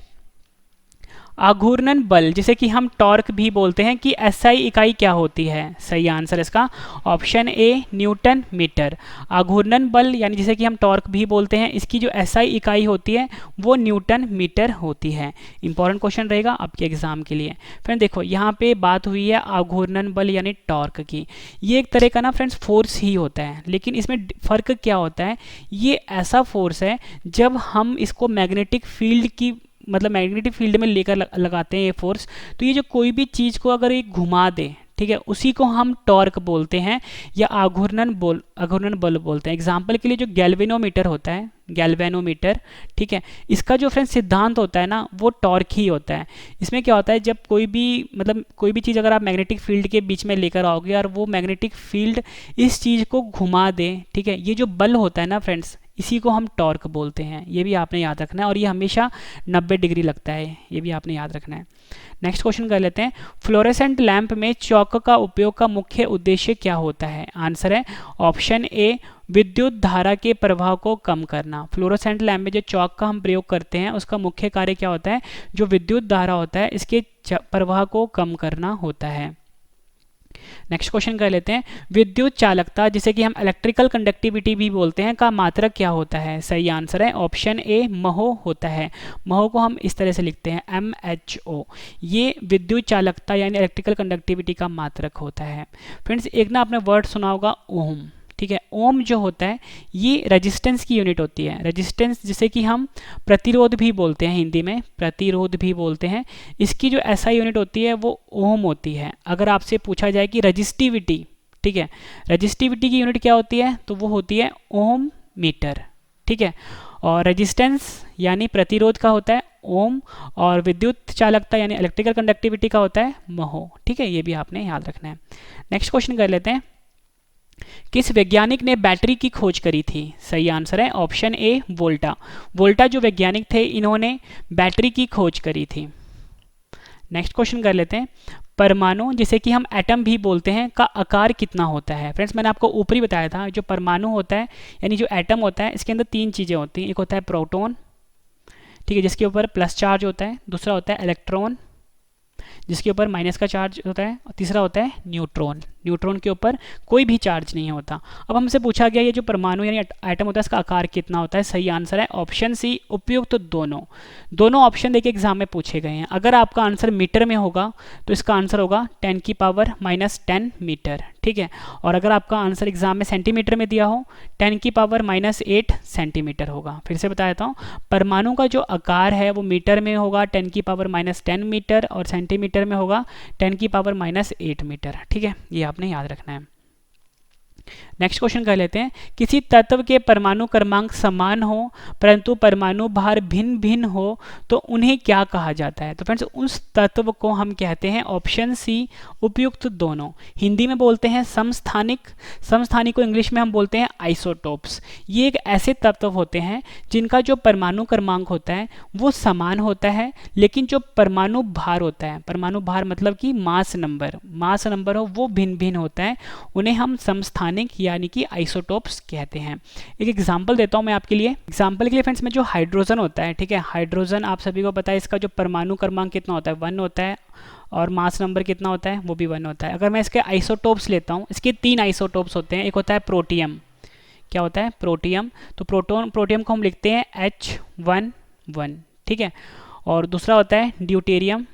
आघूर्णन बल जिसे कि हम टॉर्क भी बोलते हैं कि एसआई इकाई क्या होती है। सही आंसर इसका ऑप्शन ए, न्यूटन मीटर। आघूर्णन बल यानी जिसे कि हम टॉर्क भी बोलते हैं, इसकी जो एसआई इकाई होती है वो न्यूटन मीटर होती है। इंपॉर्टेंट क्वेश्चन रहेगा आपके एग्जाम के लिए। फ्रेंड देखो यहाँ पे बात हुई है आघूर्णन बल यानी टॉर्क की, ये एक तरह का ना फ्रेंड्स फोर्स ही होता है, लेकिन इसमें फर्क क्या होता है, ये ऐसा फोर्स है जब हम इसको मैग्नेटिक फील्ड की मतलब मैग्नेटिक फील्ड में लेकर लगाते हैं ये फोर्स, तो ये जो कोई भी चीज़ को अगर ये घुमा दे, ठीक है, उसी को हम टॉर्क बोलते हैं या आघूर्णन बल बोलते हैं। एग्जाम्पल के लिए जो गैल्वेनोमीटर होता है, गैल्वेनोमीटर, ठीक है, इसका जो फ्रेंड्स सिद्धांत होता है ना वो टॉर्क ही होता है। इसमें क्या होता है, जब कोई भी चीज़ अगर आप मैग्नेटिक फील्ड के बीच में लेकर आओगे और वो मैग्नेटिक फील्ड इस चीज़ को घुमा दे, ठीक है, ये जो बल होता है ना फ्रेंड्स इसी को हम टॉर्क बोलते हैं। ये भी आपने याद रखना है और ये हमेशा 90 डिग्री लगता है, ये भी आपने याद रखना है। नेक्स्ट क्वेश्चन कर लेते हैं, फ्लोरेसेंट लैंप में चौक का उपयोग का मुख्य उद्देश्य क्या होता है। आंसर है ऑप्शन ए, विद्युत धारा के प्रवाह को कम करना। फ्लोरोसेंट लैंप में जो चौक का हम प्रयोग करते हैं उसका मुख्य कार्य क्या होता है, जो विद्युत धारा होता है इसके प्रवाह को कम करना होता है। नेक्स्ट क्वेश्चन कर लेते हैं, विद्युत चालकता जिसे कि हम इलेक्ट्रिकल कंडक्टिविटी भी बोलते हैं का मात्रक क्या होता है। सही आंसर है ऑप्शन ए, महो होता है। महो को हम इस तरह से लिखते हैं MHO। ये विद्युत चालकता यानी इलेक्ट्रिकल कंडक्टिविटी का मात्रक होता है। फ्रेंड्स एक ना आपने वर्ड सुना होगा ओम, ठीक है, ओम जो होता है ये रेजिस्टेंस की यूनिट होती है। रेजिस्टेंस जिसे कि हम प्रतिरोध भी बोलते हैं, हिंदी में प्रतिरोध भी बोलते हैं, इसकी जो एसआई यूनिट होती है वो ओम होती है। अगर आपसे पूछा जाए कि रजिस्टिविटी, ठीक है, रजिस्टिविटी की यूनिट क्या होती है तो वो होती है ओम मीटर, ठीक है, और रेजिस्टेंस यानी प्रतिरोध का होता है ओम, और विद्युत चालकता यानी इलेक्ट्रिकल कंडक्टिविटी का होता है महो, ठीक है, ये भी आपने याद रखना है। नेक्स्ट क्वेश्चन कर लेते हैं, किस वैज्ञानिक ने बैटरी की खोज करी थी। सही आंसर है ऑप्शन ए, वोल्टा। वोल्टा जो वैज्ञानिक थे इन्होंने बैटरी की खोज करी थी। नेक्स्ट क्वेश्चन कर लेते हैं, परमाणु जिसे कि हम एटम भी बोलते हैं का आकार कितना होता है। फ्रेंड्स मैंने आपको ऊपर ही बताया था, जो परमाणु होता है यानी जो एटम होता है इसके अंदर तीन चीज़ें होती हैं। एक होता है प्रोटॉन, ठीक है, जिसके ऊपर प्लस चार्ज होता है, दूसरा होता है इलेक्ट्रॉन जिसके ऊपर माइनस का चार्ज होता है, और तीसरा होता है न्यूट्रॉन, न्यूट्रॉन के ऊपर कोई भी चार्ज नहीं होता। अब हमसे पूछा गया ये जो परमाणु यानी एटम होता है इसका आकार कितना होता है। सही आंसर है ऑप्शन सी, उपयुक्त दोनों। दोनों ऑप्शन देखिए एग्जाम में पूछे गए हैं। अगर आपका आंसर मीटर में होगा तो इसका आंसर होगा 10⁻⁻10 मीटर, ठीक है, और अगर आपका आंसर एग्जाम में सेंटीमीटर में दिया हो 10⁻⁻8 सेंटीमीटर होगा। फिर से बता देता हूँ, परमाणु का जो आकार है वो मीटर में होगा 10⁻10 मीटर और सेंटीमीटर में होगा 10⁻8 मीटर, ठीक है, ये आपने याद रखना है। नेक्स्ट क्वेश्चन कर लेते हैं, किसी तत्व के परमाणु क्रमांक समान हो परंतु परमाणु भार भिन्न भिन्न हो तो उन्हें क्या कहा जाता है? तो फ्रेंड्स उस तत्व को हम कहते हैं ऑप्शन सी उपयुक्त दोनों। हिंदी में बोलते हैं समस्थानिक, समस्थानिक को इंग्लिश में हम बोलते हैं आइसोटोप्स। ये एक ऐसे तत्व होते हैं जिनका जो परमाणु क्रमांक होता है वो समान होता है, लेकिन जो परमाणु भार होता है, परमाणु भार मतलब कि मास नंबर हो वो भिन्न भिन्न होता है, उन्हें हम समस्थानिक यानी कि आइसोटोप्स कहते हैं। एक एग्जांपल देता हूं मैं आपके लिए। एग्जांपल के लिए फ्रेंड्स में जो हाइड्रोजन होता है, ठीक है, हाइड्रोजन आप सभी को पता है इसका जो परमाणु क्रमांक कितना होता है, 1 होता है, और मास नंबर कितना होता है, वो भी 1 होता है। अगर मैं इसके आइसोटोप्स लेता हूँ, इसके 3 आइसोटोप्स होते हैं। एक होता है प्रोटियम, क्या होता है प्रोटियम, तो प्रोटियम को हम लिखते हैं H11, ठीक है। और दूसरा होता है ड्यूटेरियम,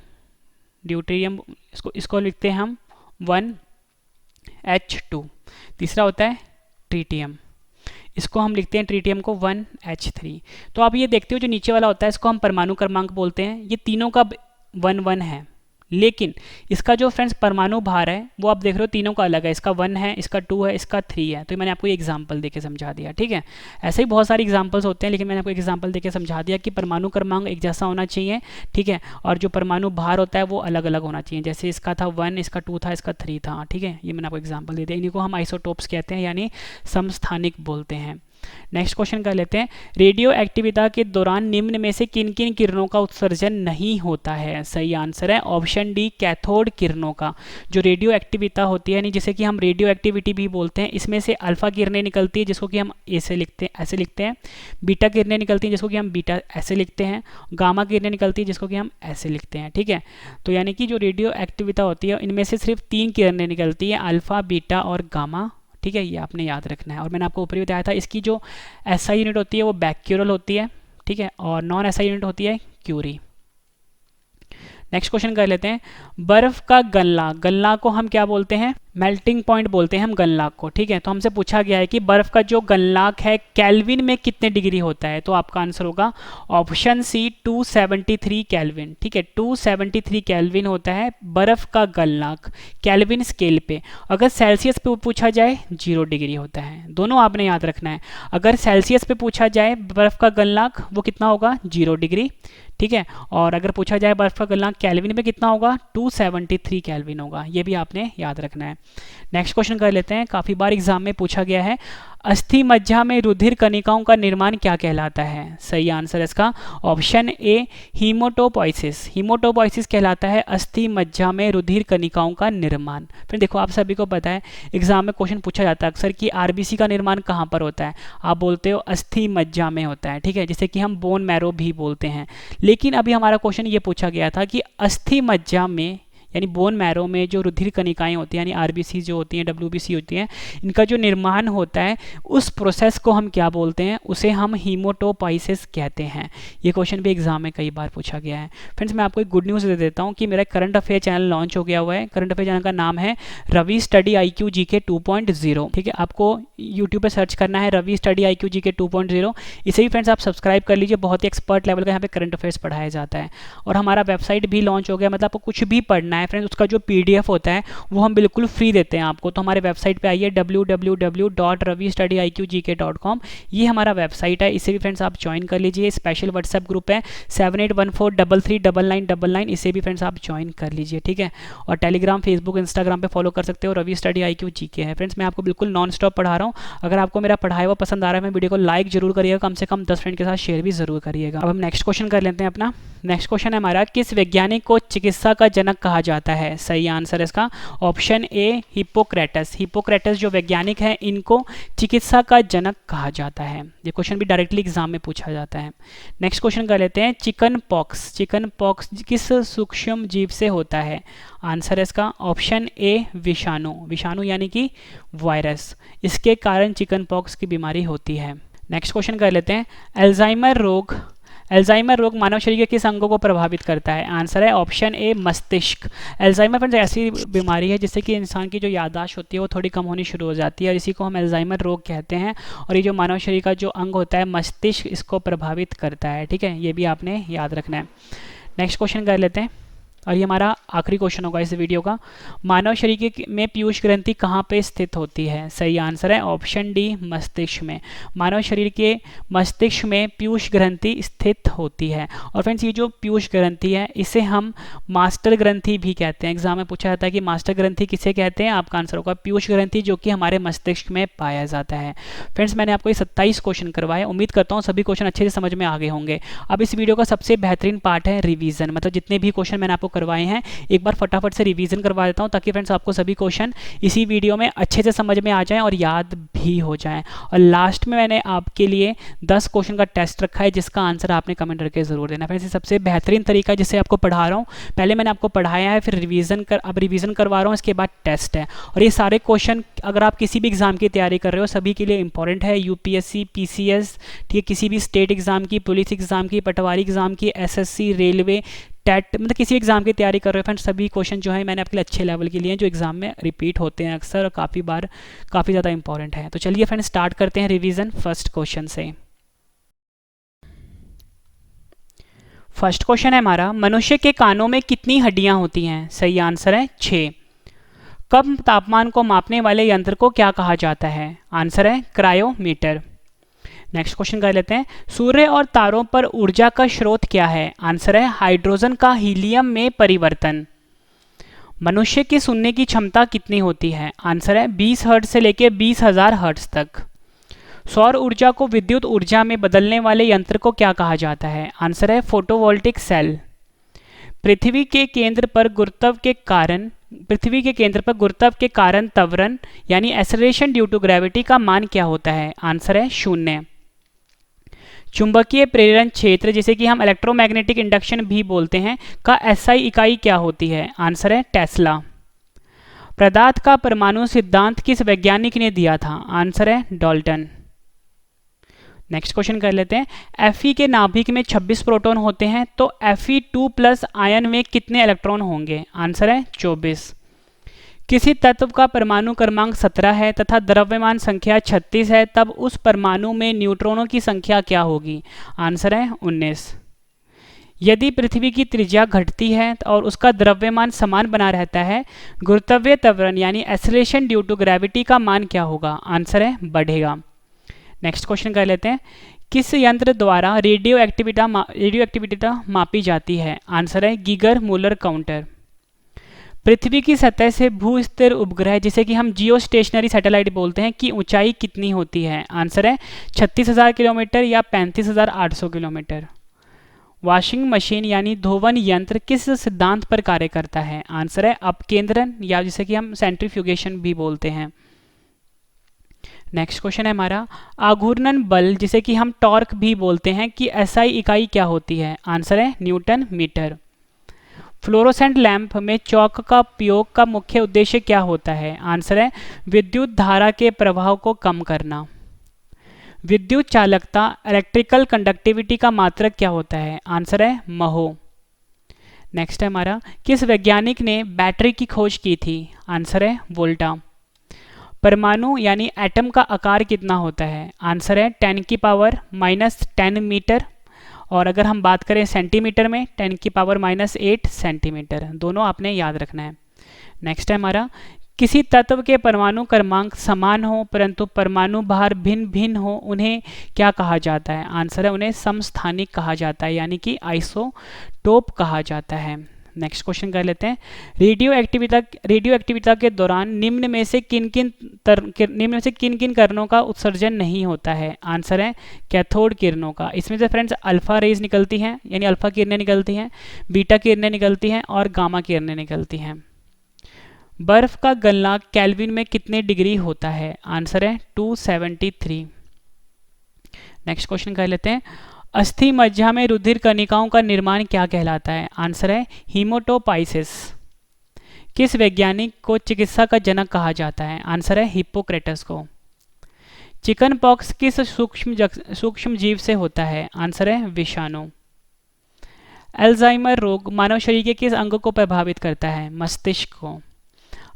इसको लिखते हैं हम 1H2। तीसरा होता है ट्रीटियम, इसको हम लिखते हैं ट्रीटियम को 1H3। तो आप ये देखते हो जो नीचे वाला होता है इसको हम परमाणु क्रमांक बोलते हैं। ये तीनों का 1 है, लेकिन इसका जो फ्रेंड्स परमाणु भार है वो आप देख रहे हो तीनों का अलग है। इसका 1 है, इसका 2 है, इसका 3 है। तो मैंने आपको ये एग्जांपल देके समझा दिया, ठीक है। ऐसे ही बहुत सारे एग्जांपल्स होते हैं, लेकिन मैंने आपको एग्जांपल देके समझा दिया कि परमाणु क्रमांक एक जैसा होना चाहिए, ठीक है, और जो परमाणु भार होता है वो अलग अलग होना चाहिए। जैसे इसका था 1, इसका 2 था, इसका 3 था, ठीक है। ये मैंने आपको एग्जाम्पल दे दिया। इन्हीं को हम आइसोटोप्स कहते हैं यानी समस्थानिक बोलते हैं। नेक्स्ट क्वेश्चन कर लेते हैं, रेडियो एक्टिविटी के दौरान निम्न में से किन किन किरणों का उत्सर्जन नहीं होता है? सही आंसर है ऑप्शन डी, कैथोड किरणों का। जो रेडियो एक्टिविटी होती है यानी जिसे कि हम रेडियो एक्टिविटी भी बोलते हैं, इसमें से अल्फा किरणें निकलती है जिसको कि हम ऐसे लिखते हैं, बीटा किरणें निकलती हैं जिसको कि हम बीटा ऐसे लिखते हैं, गामा किरणें निकलती है जिसको कि हम ऐसे लिखते हैं, ठीक है। तो यानी कि जो रेडियो एक्टिविटी होती है इनमें से सिर्फ 3 किरणें निकलती है, अल्फा, बीटा और गामा, ठीक है। ये आपने याद रखना है। और मैंने आपको ऊपर भी बताया था इसकी जो एसआई यूनिट होती है वो बैक्यूरल होती है, ठीक है, और नॉन एसआई यूनिट होती है क्यूरी। नेक्स्ट क्वेश्चन कर लेते हैं, बर्फ का गलना को हम क्या बोलते हैं? मेल्टिंग पॉइंट बोलते हैं हम गलनांक को, ठीक है। तो हमसे पूछा गया है कि बर्फ का जो गलनांक है केल्विन में कितने डिग्री होता है? तो आपका आंसर होगा ऑप्शन सी 273 केल्विन, ठीक है। 273 केल्विन होता है बर्फ का गलनांक केल्विन स्केल पे। अगर सेल्सियस पे पूछा जाए 0 डिग्री होता है। दोनों आपने याद रखना है। अगर सेल्सियस पे पूछा जाए बर्फ का गलनांक वो कितना होगा? 0 डिग्री, ठीक है। और अगर पूछा जाए बर्फ का गलनांक केल्विन में कितना होगा? 273 केल्विन होगा। ये भी आपने याद रखना है। नेक्स्ट क्वेश्चन कर लेते हैं, काफी बार एग्जाम में पूछा गया है, अस्थि मज्जा में रुधिर कणिकाओं का निर्माण क्या कहलाता है? सही आंसर इसका ऑप्शन ए, हीमोटोपोइसिस। हीमोटोपोइसिस कहलाता है अस्थि मज्जा में रुधिर कणिकाओं का निर्माण। फिर देखो आप सभी को पता है एग्जाम में क्वेश्चन पूछा जाता है अक्सर कि आरबीसी का निर्माण कहाँ पर होता है? आप बोलते हो अस्थि मज्जा में होता है, ठीक है, जिसे कि हम बोन मैरो भी बोलते हैं। लेकिन अभी हमारा क्वेश्चन ये पूछा गया था कि अस्थि मज्जा में यानी बोन मैरो में जो रुधिर कणिकाएं होती हैं यानी आरबीसी जो होती हैं, डब्ल्यूबीसी होती हैं, इनका जो निर्माण होता है उस प्रोसेस को हम क्या बोलते हैं? उसे हम हीमोटोपोइसिस कहते हैं। ये क्वेश्चन भी एग्जाम में कई बार पूछा गया है। फ्रेंड्स मैं आपको एक गुड न्यूज़ दे देता हूँ कि मेरा करंट अफेयर चैनल लॉन्च हो गया हुआ है। करंट अफेयर चैनल का नाम है रवि स्टडी IQ GK 2.0, ठीक है। आपको यूट्यूब पर सर्च करना है रवि स्टडी IQ GK 2.0। इसे भी फ्रेंड्स आप सब्सक्राइब कर लीजिए, बहुत ही एक्सपर्ट लेवल का यहाँ पे करंट अफेयर्स पढ़ाया जाता है। और हमारा वेबसाइट भी लॉन्च हो गया, मतलब आपको कुछ भी पढ़ना है फ्रेंड्स उसका जो PDF होता है वो हम बिल्कुल फ्री देते हैं आपको। तो हमारे वेबसाइट पे आइए www.ravistudyIQGK.com। ये हमारा वेबसाइट है, इसे भी फ्रेंड्स आप ज्वाइन कर लीजिए। स्पेशल व्हाट्सएप ग्रुप है 7814339999, इसे भी फ्रेंड्स आप ज्वाइन कर लीजिए, ठीक है। और टेलीग्राम, फेसबुक, इंस्टाग्राम पे फॉलो कर सकते हो, रवि स्टडी IQ GK है। फ्रेंड्स मैं आपको बिल्कुल नॉन स्टॉप पढ़ा रहा हूँ। अगर आपको मेरा पढ़ाया हुआ पसंद आ रहा है मैं वीडियो को लाइक जरूर करिएगा, कम से कम 10 फ्रेंड के साथ शेयर भी जरूर करिएगा। अब हम नेक्स्ट क्वेश्चन कर लेते हैं अपना। नेक्स्ट क्वेश्चन है हमारा, किस वैज्ञानिक को चिकित्सा का जनक कहा जाता है? सही आंसर इसका ऑप्शन ए, हिप्पोक्रेटस। हिप्पोक्रेटस जो वैज्ञानिक है इनको चिकित्सा का जनक कहा जाता है। ये क्वेश्चन भी डायरेक्टली एग्जाम में पूछा जाता है। नेक्स्ट क्वेश्चन कर लेते हैं, चिकन पॉक्स। चिकन पॉक्स किस सूक्ष्म जीव से होता है? आंसर है इसका ऑप्शन ए, विषाणु। विषाणु यानी कि वायरस, इसके कारण चिकन पॉक्स की बीमारी होती है। नेक्स्ट क्वेश्चन कर लेते हैं, अल्जाइमर रोग। अल्जाइमर रोग मानव शरीर के किस अंगों को प्रभावित करता है? आंसर है ऑप्शन ए, मस्तिष्क। अल्जाइमर फ्रेंड्स ऐसी बीमारी है जिससे कि इंसान की जो याददाश्त होती है वो थोड़ी कम होनी शुरू हो जाती है और इसी को हम अल्जाइमर रोग कहते हैं। और ये जो मानव शरीर का जो अंग होता है मस्तिष्क, इसको प्रभावित करता है, ठीक है। ये भी आपने याद रखना है। नेक्स्ट क्वेश्चन कर लेते हैं, और ये हमारा आखिरी क्वेश्चन होगा इस वीडियो का। मानव शरीर में पीयूष ग्रंथि कहाँ पे स्थित होती है? सही आंसर है ऑप्शन डी, मस्तिष्क में। मानव शरीर के मस्तिष्क में पीयूष ग्रंथि स्थित होती है। और फ्रेंड्स, ये जो पीयूष ग्रंथि है इसे हम मास्टर ग्रंथि भी कहते हैं। एग्जाम में पूछा जाता है कि मास्टर ग्रंथि किसे कहते हैं, आपका आंसर होगा पीयूष ग्रंथि, जो कि हमारे मस्तिष्क में पाया जाता है। फ्रेंड्स, मैंने आपको ये 27 क्वेश्चन करवाए, उम्मीद करता हूँ सभी क्वेश्चन अच्छे से समझ में आ गए होंगे। अब इस वीडियो का सबसे बेहतरीन पार्ट है रिवीजन, मतलब जितने भी क्वेश्चन मैंने आपको करवाए हैं एक बार फटाफट से रिवीजन करवा देता हूं, ताकि फ्रेंड्स आपको सभी क्वेश्चन इसी वीडियो में अच्छे से समझ में आ जाएं और याद भी हो जाएं। और लास्ट में मैंने आपके लिए 10 क्वेश्चन का टेस्ट रखा है, जिसका आंसर आपने कमेंट करके जरूर देना। फ्रेंड्स, ये सबसे बेहतरीन तरीका जिससे आपको पढ़ा रहा हूँ, पहले मैंने आपको पढ़ाया है, फिर अब रिवीजन करवा रहा हूँ, इसके बाद टेस्ट है। और ये सारे क्वेश्चन अगर आप किसी भी एग्जाम की तैयारी कर रहे हो सभी के लिए इंपॉर्टेंट है। यूपीएससी, पीसीएस, ठीक है, किसी भी स्टेट एग्जाम की, पुलिस एग्जाम की, पटवारी एग्जाम की, एसएससी, रेलवे, टेट, मतलब किसी एग्जाम की तैयारी कर रहे हो फ्रेंड्स, सभी क्वेश्चन जो है मैंने आपके लिए अच्छे लेवल के लिए जो एग्जाम में रिपीट होते हैं अक्सर और काफ़ी बार, काफ़ी ज़्यादा इंपॉर्टेंट है। तो चलिए फ्रेंड्स स्टार्ट करते हैं रिवीजन फर्स्ट क्वेश्चन से। फर्स्ट क्वेश्चन है हमारा, मनुष्य के कानों में कितनी हड्डियां होती हैं? सही आंसर है 6। कम तापमान को मापने वाले यंत्र को क्या कहा जाता है? आंसर है क्रायोमीटर। नेक्स्ट क्वेश्चन कर लेते हैं, सूर्य और तारों पर ऊर्जा का स्रोत क्या है? आंसर है हाइड्रोजन का हीलियम में परिवर्तन। मनुष्य की सुनने की क्षमता कितनी होती है? आंसर है 20 हर्ट्ज से लेकर 20,000 हर्ट्ज तक। सौर ऊर्जा को विद्युत ऊर्जा में बदलने वाले यंत्र को क्या कहा जाता है? आंसर है फोटोवोल्टिक सेल। पृथ्वी के केंद्र पर गुरुत्व के कारण त्वरण यानी एक्सेलरेशन ड्यू टू ग्रेविटी का मान क्या होता है? आंसर है 0। चुंबकीय प्रेरण क्षेत्र, जिसे कि हम इलेक्ट्रोमैग्नेटिक इंडक्शन भी बोलते हैं, का एसआई इकाई क्या होती है? आंसर है टेस्ला। पदार्थ का परमाणु सिद्धांत किस वैज्ञानिक ने दिया था? आंसर है डाल्टन। नेक्स्ट क्वेश्चन कर लेते हैं, Fe के नाभिक में 26 प्रोटॉन होते हैं, तो Fe2+ आयन में कितने इलेक्ट्रॉन होंगे? आंसर है 24। किसी तत्व का परमाणु क्रमांक 17 है तथा द्रव्यमान संख्या 36 है, तब उस परमाणु में न्यूट्रॉनों की संख्या क्या होगी? आंसर है 19। यदि पृथ्वी की त्रिज्या घटती है और उसका द्रव्यमान समान बना रहता है, गुरुत्वीय त्वरण यानी एक्सेलरेशन ड्यू टू ग्रेविटी का मान क्या होगा? आंसर है बढ़ेगा। नेक्स्ट क्वेश्चन कर लेते हैं, किस यंत्र द्वारा रेडियो एक्टिविटी मापी जाती है? आंसर है गीगर मूलर काउंटर। पृथ्वी की सतह से भू स्थिर उपग्रह, जिसे कि हम जियो स्टेशनरी सैटेलाइट बोलते हैं, की ऊंचाई कितनी होती है? आंसर है 36,000 किलोमीटर या 35,800 किलोमीटर। वॉशिंग मशीन यानी धोवन यंत्र किस सिद्धांत पर कार्य करता है? आंसर है अपकेंद्रन, या जिसे कि हम सेंट्रीफ्यूगेशन भी बोलते हैं। नेक्स्ट क्वेश्चन है हमारा, आघूर्णन बल, जिसे कि हम टॉर्क भी बोलते हैं, कि एसआई इकाई क्या होती है? आंसर है न्यूटन मीटर। फ्लोरोसेंट लैंप में चौक का उपयोग का मुख्य उद्देश्य क्या होता है? आंसर है विद्युत धारा के प्रवाह को कम करना। विद्युत चालकता इलेक्ट्रिकल कंडक्टिविटी का मात्रक क्या होता है? आंसर है महो। नेक्स्ट है हमारा, किस वैज्ञानिक ने बैटरी की खोज की थी? आंसर है वोल्टा। परमाणु यानी एटम का आकार कितना होता है? आंसर है 10⁻⁻10 मीटर, और अगर हम बात करें सेंटीमीटर में 10⁻⁻8 सेंटीमीटर। दोनों आपने याद रखना है। नेक्स्ट है हमारा, किसी तत्व के परमाणु क्रमांक समान हो परंतु परमाणु भार भिन्न भिन्न हो, उन्हें क्या कहा जाता है? आंसर है उन्हें समस्थानिक कहा जाता है, यानी कि आइसोटोप कहा जाता है। नेक्स्ट क्वेश्चन कर लेते हैं, रेडियो एक्टिविटी के दौरान निम्न में से किन किन किरणों का उत्सर्जन नहीं होता है? आंसर है कैथोड किरणों का। इसमें से फ्रेंड्स अल्फा रेज निकलती हैं, यानी अल्फा किरणें निकलती हैं, बीटा किरणें निकलती हैं और गामा किरणें निकलती हैं। बर्फ का गलना केल्विन में कितने डिग्री होता है? आंसर है 273। नेक्स्ट क्वेश्चन कर लेते हैं, अस्थि मज्जा में रुधिर कणिकाओं का निर्माण क्या कहलाता है? आंसर है हीमोटोपाइसिस। किस वैज्ञानिक को चिकित्सा का जनक कहा जाता है? आंसर है हिप्पोक्रेटस को। चिकन पॉक्स किस सूक्ष्म जीव से होता है? आंसर है विषाणु। अल्जाइमर रोग मानव शरीर के किस अंग को प्रभावित करता है? मस्तिष्क को।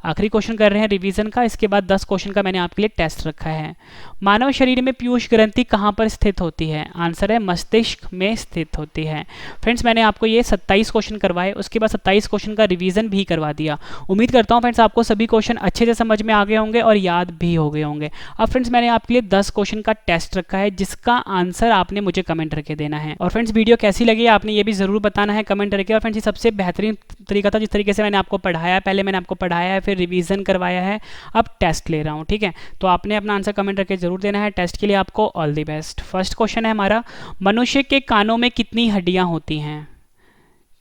आखिरी क्वेश्चन कर रहे हैं रिवीजन का, इसके बाद 10 क्वेश्चन का मैंने आपके लिए टेस्ट रखा है। मानव शरीर में पीयूष ग्रंथि कहाँ पर स्थित होती है? आंसर है मस्तिष्क में स्थित होती है। फ्रेंड्स मैंने आपको ये 27 क्वेश्चन करवाए, उसके बाद 27 क्वेश्चन का रिवीजन भी करवा दिया। उम्मीद करता हूँ फ्रेंड्स आपको सभी क्वेश्चन अच्छे से समझ में आ गए होंगे और याद भी हो गए होंगे। अब फ्रेंड्स मैंने आपके लिए 10 क्वेश्चन का टेस्ट रखा है जिसका आंसर आपने मुझे कमेंट करके देना है। और फ्रेंड्स वीडियो कैसी लगी आपने ये भी जरूर बताना है कमेंट करके। और फ्रेंड्स ये सबसे बेहतरीन तरीका था जिस तरीके से मैंने आपको पढ़ाया, पहले मैंने आपको पढ़ाया है, फिर रिवीजन करवाया है, अब टेस्ट ले रहा हूँ, ठीक है। तो आपने अपना आंसर कमेंट करके जरूर देना है। टेस्ट के लिए आपको all the best. First question है हमारा, मनुष्य के कानों में कितनी हड्डियां होती हैं?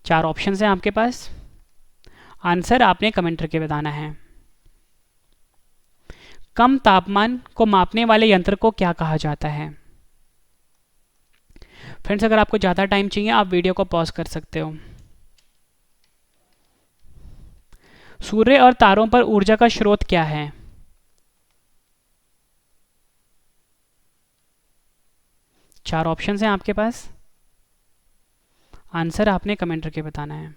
4 ऑप्शन हैं आपके पास, आंसर आपने कमेंट करके बताना है। कम तापमान को मापने वाले यंत्र को क्या कहा जाता है? फ्रेंड्स अगर आपको ज़्यादा टाइम चाहिए आप वीडियो को पॉज कर सकते हो। सूर्य और तारों पर ऊर्जा का स्रोत क्या है? चार ऑप्शंस हैं आपके पास, आंसर आपने कमेंट करके बताना है।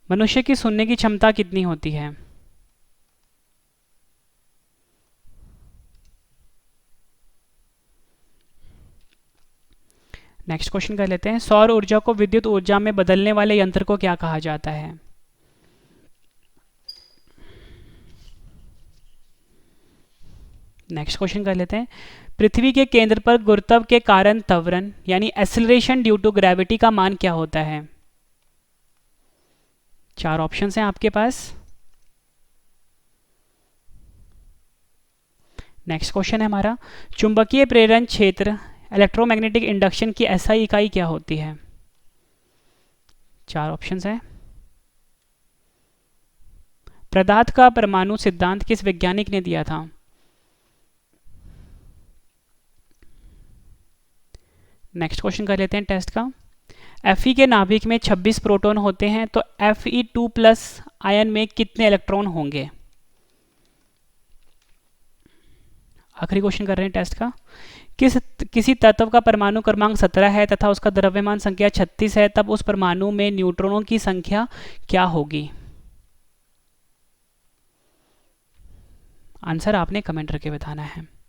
मनुष्य की सुनने की क्षमता कितनी होती है? नेक्स्ट क्वेश्चन कर लेते हैं, सौर ऊर्जा को विद्युत ऊर्जा में बदलने वाले यंत्र को क्या कहा जाता है? नेक्स्ट क्वेश्चन कर लेते हैं, पृथ्वी के केंद्र पर गुरुत्व के कारण त्वरण यानी एक्सेलरेशन ड्यू टू ग्रेविटी का मान क्या होता है? 4 ऑप्शंस हैं आपके पास। नेक्स्ट क्वेश्चन है हमारा, चुंबकीय प्रेरण क्षेत्र इलेक्ट्रोमैग्नेटिक इंडक्शन की एसआई इकाई क्या होती है? 4 ऑप्शंस हैं। पदार्थ का परमाणु सिद्धांत किस वैज्ञानिक ने दिया था? नेक्स्ट क्वेश्चन कर लेते हैं टेस्ट का, Fe के नाभिक में 26 प्रोटॉन होते हैं तो Fe2+ आयन में कितने इलेक्ट्रॉन होंगे? आखिरी क्वेश्चन कर रहे हैं टेस्ट का, किसी तत्व का परमाणु क्रमांक 17 है तथा उसका द्रव्यमान संख्या 36 है, तब उस परमाणु में न्यूट्रॉनों की संख्या क्या होगी? आंसर आपने कमेंट करके बताना है।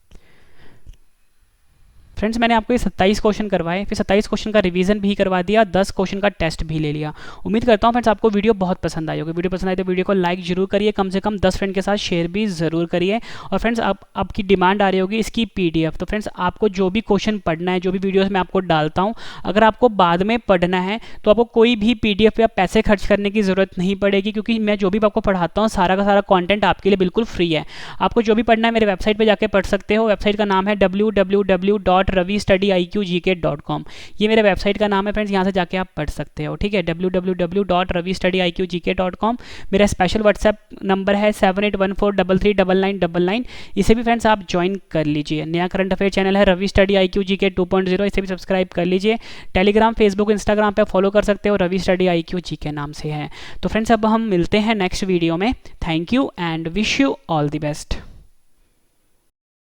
फ्रेंड्स मैंने आपको ये 27 क्वेश्चन करवाए, फिर 27 क्वेश्चन का रिवीजन भी करवा दिया, 10 क्वेश्चन का टेस्ट भी ले लिया। उम्मीद करता हूँ फ्रेंड्स आपको वीडियो बहुत पसंद आई होगी। वीडियो पसंद आई तो वीडियो को लाइक जरूर करिए, कम से कम 10 फ्रेंड के साथ शेयर भी ज़रूर करिए। और फ्रेंड्स आपकी डिमांड आ रही होगी इसकी PDF। तो फ्रेंड्स आपको जो भी क्वेश्चन पढ़ना है, जो भी वीडियोज़ मैं आपको डालता हूँ, अगर आपको बाद में पढ़ना है तो आपको कोई भी PDF या पैसे खर्च करने की ज़रूरत नहीं पड़ेगी, क्योंकि मैं जो भी आपको पढ़ाता हूँ सारा का सारा कॉन्टेंट आपके लिए बिल्कुल फ्री है। आपको जो भी पढ़ना है मेरे वेबसाइट पर जाकर पढ़ सकते हो। वेबसाइट का नाम है www.ravistudy.com। ये मेरे वेबसाइट का नाम है फ्रेंड्स, यहाँ से जाके आप पढ़ सकते हो, ठीक है। www.ravistudy.com। मेरा स्पेशल व्हाट्सएप नंबर है 7814339999। इसे भी फ्रेंड्स आप ज्वाइन कर लीजिए। नया करंट अफेयर चैनल है रवि स्टडी IQ GK 2.0, इसे भी सब्सक्राइब कर लीजिए। टेलीग्राम, फेसबुक, इंस्टाग्राम पे फॉलो कर सकते हो, रवि स्टडी IQ GK नाम से है। तो फ्रेंड्स अब हम मिलते हैं नेक्स्ट वीडियो में। Thank you and wish you all the best.